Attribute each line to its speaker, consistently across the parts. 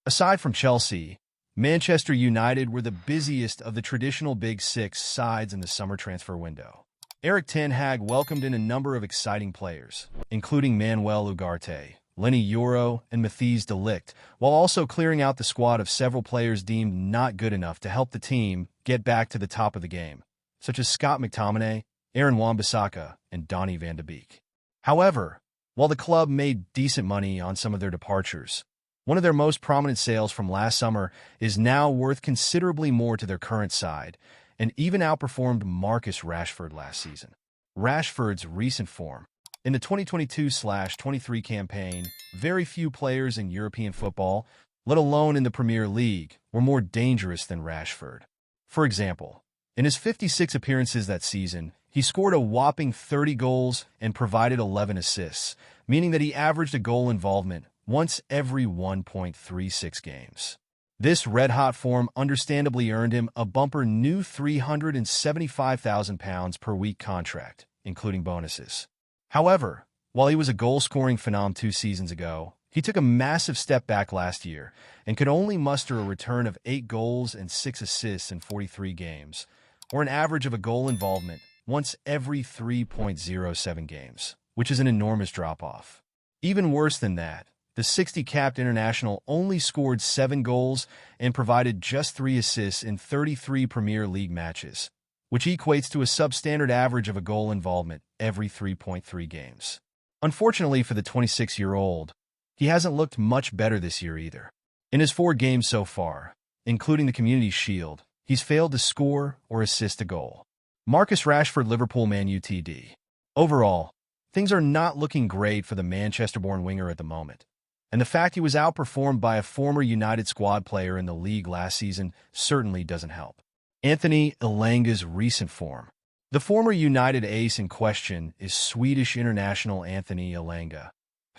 Speaker 1: Aside from Chelsea, Manchester United were the busiest of the traditional Big Six sides in the summer transfer window. Erik ten Hag welcomed in a number of exciting players, including Manuel Ugarte, Lenny Yoro, and Matthijs de Ligt, while also clearing out the squad of several players deemed not good enough to help the team get back to the top of the game, such as Scott McTominay, Aaron Wan-Bissaka, and Donny van de Beek. However, while the club made decent money on some of their departures, one of their most prominent sales from last summer is now worth considerably more to their current side, and even outperformed Marcus Rashford last season. Rashford's recent form. In the 2022-23 campaign, very few players in European football, let alone in the Premier League, were more dangerous than Rashford. For example, in his 56 appearances that season, he scored a whopping 30 goals and provided 11 assists, meaning that he averaged a goal involvement once every 1.36 games. This red-hot form understandably earned him a bumper new £375,000 per week contract, including bonuses. However, while he was a goal-scoring phenom 2 seasons ago, he took a massive step back last year and could only muster a return of 8 goals and 6 assists in 43 games, or an average of a goal involvement once every 3.07 games, which is an enormous drop-off. Even worse than that, the 60-capped international only scored 7 goals and provided just 3 assists in 33 Premier League matches, which equates to a substandard average of a goal involvement every 3.3 games. Unfortunately for the 26-year-old, he hasn't looked much better this year either. In his 4 games so far, including the Community Shield, he's failed to score or assist a goal. Marcus Rashford, Liverpool Man UTD. Overall, things are not looking great for the Manchester-born winger at the moment, and the fact he was outperformed by a former United squad player in the league last season certainly doesn't help. Anthony Elanga's recent form. The former United ace in question is Swedish international Anthony Elanga,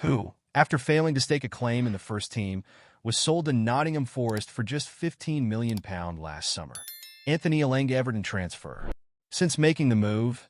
Speaker 1: who, after failing to stake a claim in the first team, was sold to Nottingham Forest for just £15 million last summer. Anthony Elanga Everton transfer. Since making the move,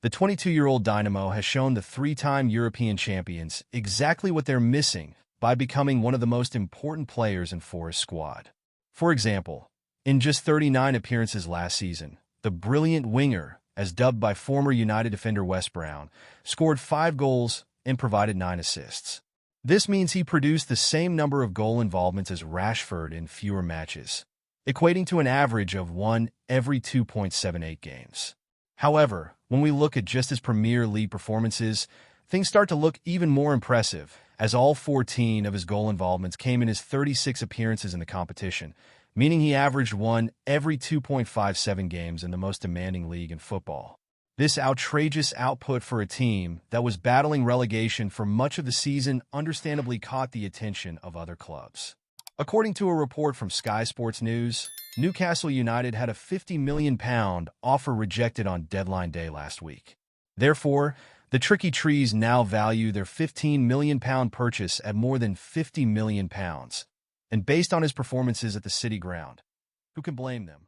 Speaker 1: the 22-year-old Dynamo has shown the 3-time European champions exactly what they're missing by becoming one of the most important players in Forest's squad. For example, in just 39 appearances last season, the brilliant winger, as dubbed by former United defender Wes Brown, scored 5 goals and provided 9 assists. This means he produced the same number of goal involvements as Rashford in fewer matches, equating to an average of 1 every 2.78 games. However, when we look at just his Premier League performances, things start to look even more impressive, as all 14 of his goal involvements came in his 36 appearances in the competition, meaning he averaged 1 every 2.57 games in the most demanding league in football. This outrageous output for a team that was battling relegation for much of the season understandably caught the attention of other clubs. According to a report from Sky Sports News, Newcastle United had a £50 million offer rejected on deadline day last week. Therefore, the Tricky Trees now value their £15 million purchase at more than £50 million, and based on his performances at the City Ground, who can blame them?